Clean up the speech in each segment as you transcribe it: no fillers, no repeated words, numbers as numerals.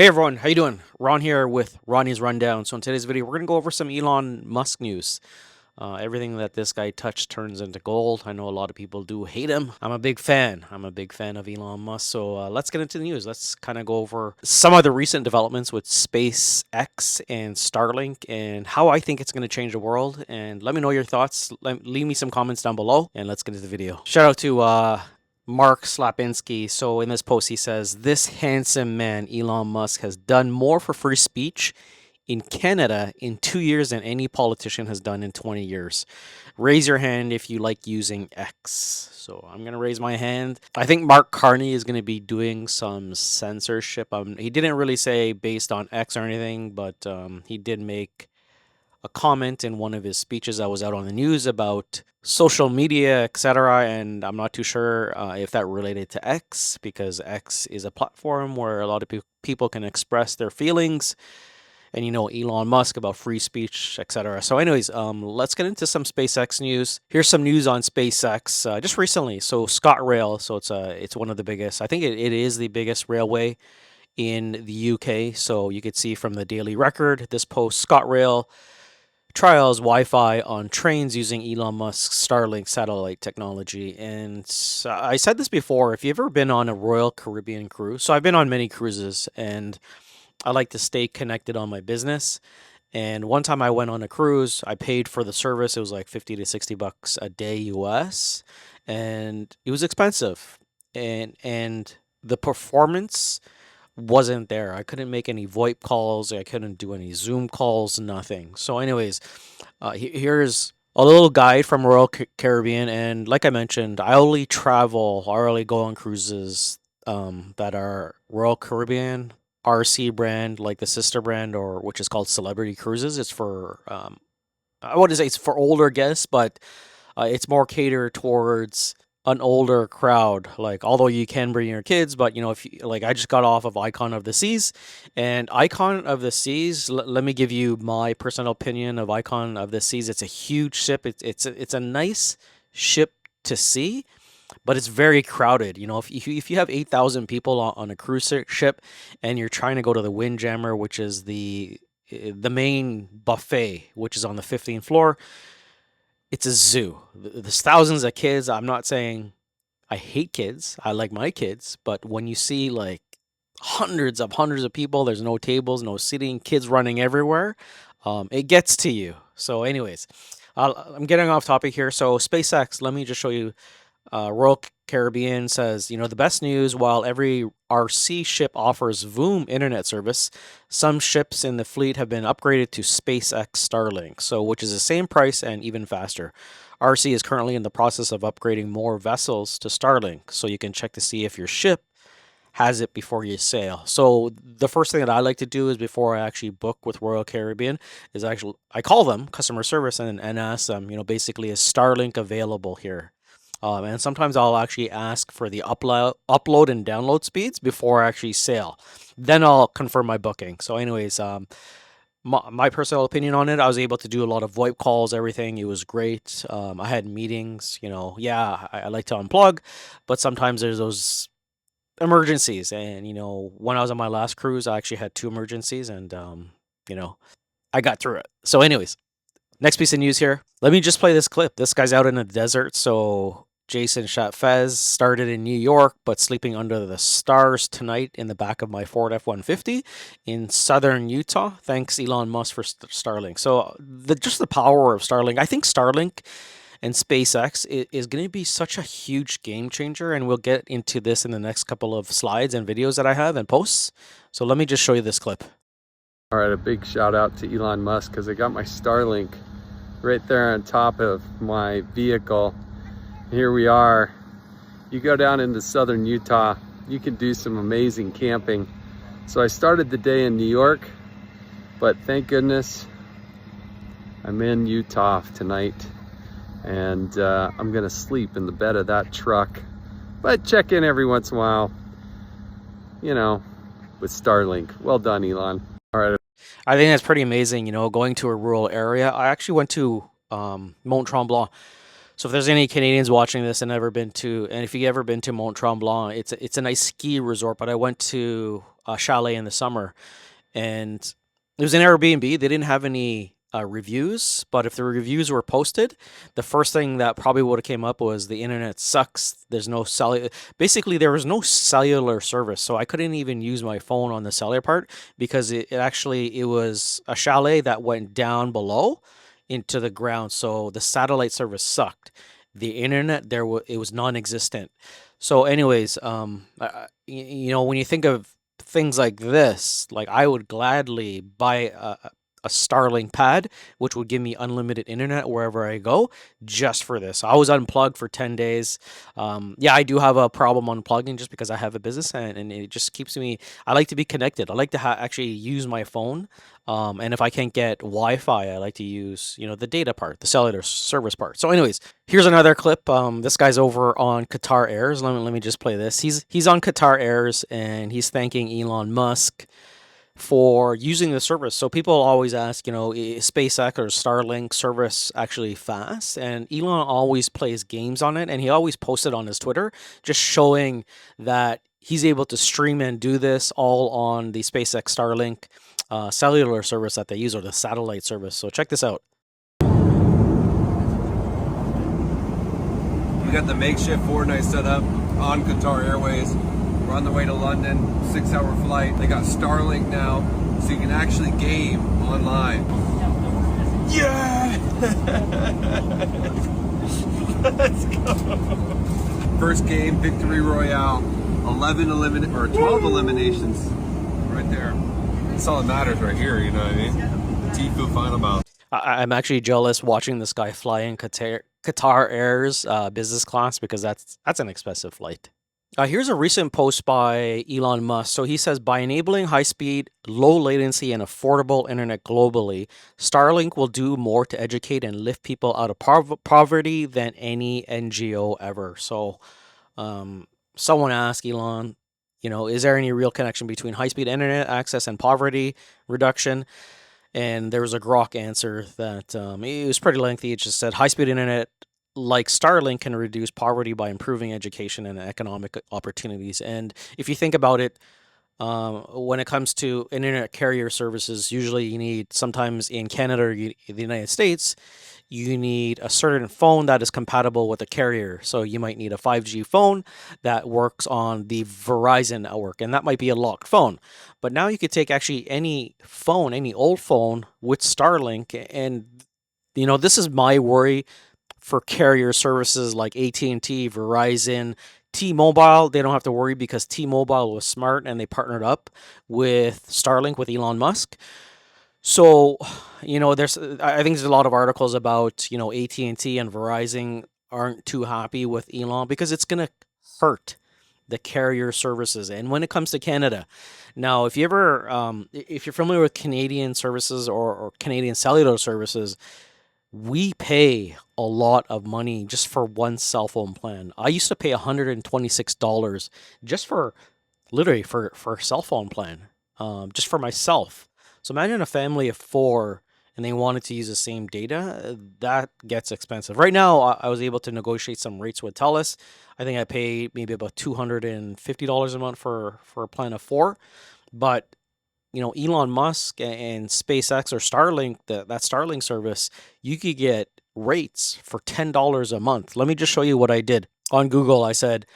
Hey everyone, how you doing? Ron here with Ronnie's Rundown. So in today's video, we're going to go over some Elon Musk news. Everything that this guy touched turns into gold. I know a lot of people do hate him. I'm a big fan. I'm a big fan of Elon Musk. So let's get into the news. Let's kind of go over some of the recent developments with SpaceX and Starlink and how I think it's going to change the world. And let me know your thoughts. Leave me some comments down below and let's get into the video. Shout out to Mark Slapinski. So in this post, he says, "This handsome man, Elon Musk, has done more for free speech in Canada in 2 years than any politician has done in 20 years. Raise your hand if you like using X." So I'm going to raise my hand. I think Mark Carney is going to be doing some censorship. He didn't really say based on X or anything, but he did make a comment in one of his speeches that was out on the news about social media, etc. And I'm not too sure if that related to X, because X is a platform where a lot of people can express their feelings. And Elon Musk about free speech, etc. So, anyways, let's get into some SpaceX news. Here's some news on SpaceX just recently. So, ScotRail, so it's one of the biggest. I think it is the biggest railway in the UK. So you could see from the Daily Record, this post, ScotRail trials Wi-Fi on trains using Elon Musk's Starlink satellite technology. And I said this before, if you've ever been on a Royal Caribbean cruise, so I've been on many cruises and I like to stay connected on my business. And one time I went on a cruise, I paid for the service. It was like 50 to 60 bucks a day US, and it was expensive. And the performance wasn't there. I couldn't make any VoIP calls, I couldn't do any Zoom calls, nothing. So anyways, here's a little guide from Royal Caribbean, and like I mentioned, I only go on cruises that are Royal Caribbean, RC brand, like the sister brand, or which is called Celebrity Cruises. It's for I want to say it's for older guests, but it's more catered towards an older crowd. Like, although you can bring your kids, but if you, like, I just got off of Icon of the Seas, and Icon of the Seas. Let me give you my personal opinion of Icon of the Seas. It's a huge ship. It's a nice ship to see, but it's very crowded. If you have 8,000 people on a cruise ship, and you're trying to go to the Windjammer, which is the main buffet, which is on the 15th floor, it's a zoo. There's thousands of kids. I'm not saying I hate kids. I like my kids, but when you see like hundreds of people, there's no tables, no seating, kids running everywhere, it gets to you. So, anyways, I'm getting off topic here. So, SpaceX. Let me just show you. Royal Caribbean says, the best news: while every RC ship offers Voom internet service, some ships in the fleet have been upgraded to SpaceX Starlink, so which is the same price and even faster. RC is currently in the process of upgrading more vessels to Starlink, so you can check to see if your ship has it before you sail. So the first thing that I like to do is, before I actually book with Royal Caribbean, is actually I call them customer service and ask them, basically, is Starlink available here? And sometimes I'll actually ask for the upload and download speeds before I actually sail. Then I'll confirm my booking. So, anyways, my personal opinion on it, I was able to do a lot of VoIP calls, everything. It was great. I had meetings. Yeah, I like to unplug, but sometimes there's those emergencies. And when I was on my last cruise, I actually had two emergencies, and you know, I got through it. So, anyways, next piece of news here. Let me just play this clip. This guy's out in the desert, so Jason shot Fez started in New York, but sleeping under the stars tonight in the back of my Ford F-150 in southern Utah. Thanks, Elon Musk, for Starlink. So just the power of Starlink. I think Starlink and SpaceX is going to be such a huge game changer, and we'll get into this in the next couple of slides and videos that I have and posts. So let me just show you this clip. All right, a big shout out to Elon Musk, because I got my Starlink right there on top of my vehicle. Here we are. You go down into southern Utah, you can do some amazing camping. So I started the day in New York, but thank goodness I'm in Utah tonight, and I'm gonna sleep in the bed of that truck, but check in every once in a while, with Starlink. Well done, Elon. All right. I think that's pretty amazing, going to a rural area. I actually went to Mont Tremblant. So if there's any Canadians watching this and if you've ever been to Mont Tremblant, it's a nice ski resort. But I went to chalet in the summer, and it was an Airbnb. They didn't have any reviews, but if the reviews were posted, the first thing that probably would have came up was the internet sucks. There's no basically there was no cellular service, so I couldn't even use my phone on the cellular part because it was a chalet that went down below into the ground, so the satellite service sucked. The internet it was non-existent. So, anyways, when you think of things like this, like I would gladly buy a Starlink pad, which would give me unlimited internet wherever I go, just for this. I was unplugged for 10 days. Yeah, I do have a problem unplugging just because I have a business, and it just keeps me. I like to be connected. I like to actually use my phone. And if I can't get Wi-Fi, I like to use, the data part, the cellular service part. So, anyways, here's another clip. This guy's over on Qatar Airs. Let me just play this. He's on Qatar Airs, and he's thanking Elon Musk for using the service. So people always ask, is SpaceX or Starlink service actually fast? And Elon always plays games on it, and he always posted on his Twitter, just showing that he's able to stream and do this all on the SpaceX Starlink cellular service that they use, or the satellite service. So check this out. We got the makeshift Fortnite set up on Qatar Airways. We're on the way to London, 6-hour flight. They got Starlink now, so you can actually game online. Yeah! Let's go. First game, Victory Royale. 12 eliminations right there. That's all that matters right here, you know what I mean? Tifu final bout. I'm actually jealous watching this guy fly in Qatar Air's business class, because that's an expensive flight. Here's a recent post by Elon Musk. So he says, by enabling high speed, low latency, and affordable internet globally, Starlink will do more to educate and lift people out of poverty than any NGO ever. So someone asked Elon, is there any real connection between high speed internet access and poverty reduction? And there was a grok answer that it was pretty lengthy. It just said, high speed internet like Starlink can reduce poverty by improving education and economic opportunities. And if you think about it, when it comes to internet carrier services, usually you need, sometimes in Canada or the United States, you need a certain phone that is compatible with a carrier. So you might need a 5G phone that works on the Verizon network, and that might be a locked phone. But now you could take actually any phone, any old phone with Starlink, and this is my worry for carrier services like AT&T, Verizon, T-Mobile. They don't have to worry because T-Mobile was smart and they partnered up with Starlink, with Elon Musk. So, I think there's a lot of articles about, AT&T and Verizon aren't too happy with Elon because it's going to hurt the carrier services. And when it comes to Canada, now, if you're familiar with Canadian services or Canadian cellular services, we pay a lot of money just for one cell phone plan. I used to pay $126 just for, literally, for a cell phone plan, just for myself. So imagine a family of 4 and they wanted to use the same data. That gets expensive. Right now, I was able to negotiate some rates with TELUS. I think I pay maybe about $250 a month for a plan of 4. But Elon Musk and SpaceX or Starlink, that Starlink service, you could get rates for $10 a month. Let me just show you what I did. On Google, I said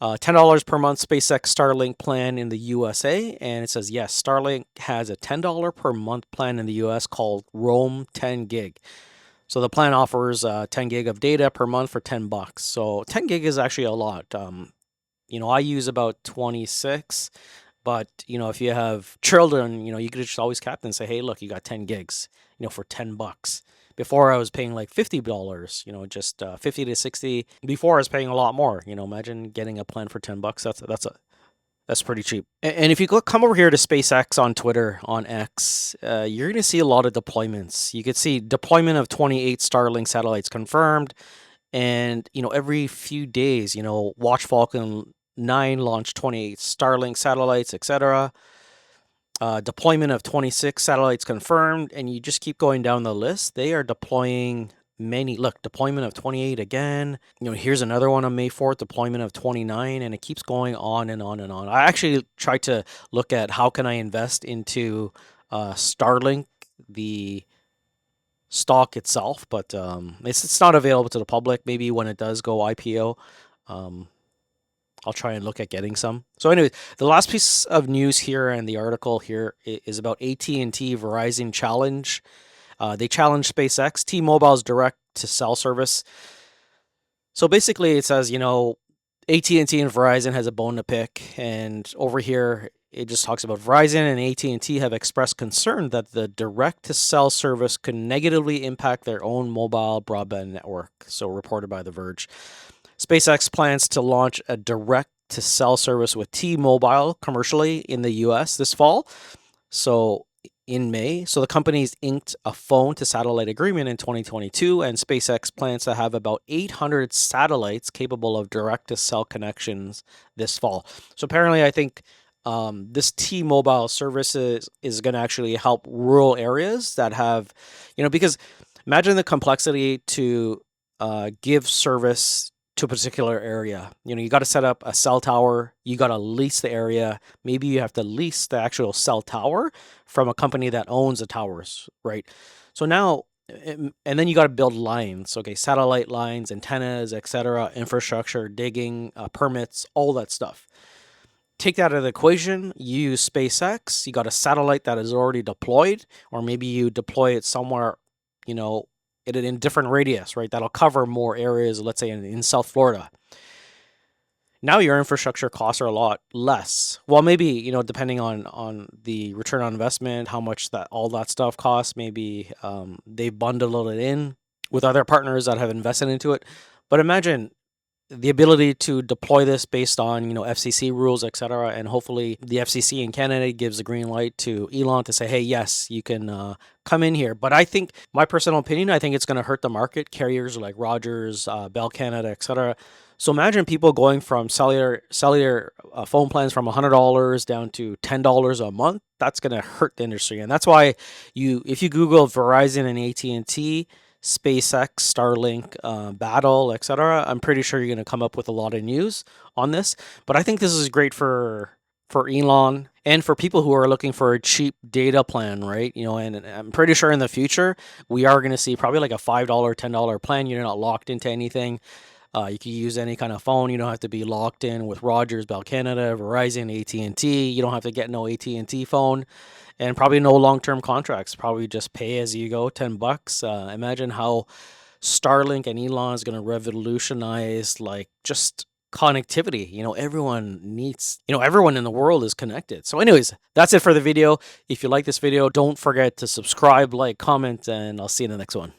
$10 per month SpaceX Starlink plan in the USA, and it says, yes, Starlink has a $10 per month plan in the US called Roam 10 gig. So the plan offers 10 gig of data per month for $10. So 10 gig is actually a lot. I use about 26. But, if you have children, you could just always cap them and say, hey, look, you got 10 gigs, for $10. Before I was paying like $50, just 50 to 60. Before I was paying a lot more. Imagine getting a plan for $10. That's pretty cheap. And if you come over here to SpaceX on Twitter, on X, you're going to see a lot of deployments. You could see deployment of 28 Starlink satellites confirmed. And, every few days, Watch Falcon 9 launched 28 Starlink satellites, etc. Deployment of 26 satellites confirmed, and you just keep going down the list. They are deploying many. Look, deployment of 28 again. Here's another one on May 4th, deployment of 29, and it keeps going on and on and on. I actually tried to look at how can I invest into Starlink, the stock itself, but it's not available to the public. Maybe when it does go IPO, um, I'll try and look at getting some. So anyway, the last piece of news here and the article here is about AT&T Verizon challenge. They challenged SpaceX, T-Mobile's direct to cell service. So basically, it says AT&T and Verizon has a bone to pick, and over here it just talks about Verizon and AT&T have expressed concern that the direct to cell service could negatively impact their own mobile broadband network. So reported by The Verge. SpaceX plans to launch a direct to cell service with T-Mobile commercially in the US this fall. So in May. So the companies inked a phone to satellite agreement in 2022, and SpaceX plans to have about 800 satellites capable of direct to cell connections this fall. So apparently, I think this T-Mobile services is going to actually help rural areas that have, because imagine the complexity to give service to a particular area. You got to set up a cell tower, you got to lease the area, maybe you have to lease the actual cell tower from a company that owns the towers, right? So now, and then you got to build lines, okay, satellite lines, antennas, etc., infrastructure, digging, permits, all that stuff. Take that out of the equation, you use SpaceX, you got a satellite that is already deployed, or maybe you deploy it somewhere, in different radius, right? That'll cover more areas, let's say in South Florida. Now your infrastructure costs are a lot less. Well, maybe, depending on the return on investment, how much that all that stuff costs, maybe they bundle it in with other partners that have invested into it. But imagine the ability to deploy this based on FCC rules, etc., and hopefully the FCC in Canada gives a green light to Elon to say, hey, yes, you can come in here. But I think, my personal opinion, I think it's going to hurt the market. Carriers like Rogers, Bell Canada, etc. So imagine people going from cellular phone plans from $100 down to $10 a month. That's going to hurt the industry, and that's why if you Google Verizon and AT&T, SpaceX, Starlink, battle, etc., I'm pretty sure you're going to come up with a lot of news on this. But I think this is great for Elon and for people who are looking for a cheap data plan, right? And I'm pretty sure in the future we are going to see probably like a $5, $10 plan. You're not locked into anything. You can use any kind of phone. You don't have to be locked in with Rogers, Bell Canada, Verizon, AT&T. You don't have to get no AT&T phone, and probably no long-term contracts. Probably just pay as you go, $10. Imagine how Starlink and Elon is going to revolutionize just connectivity. Everyone needs, everyone in the world is connected. So anyways, that's it for the video. If you like this video, don't forget to subscribe, like, comment, and I'll see you in the next one.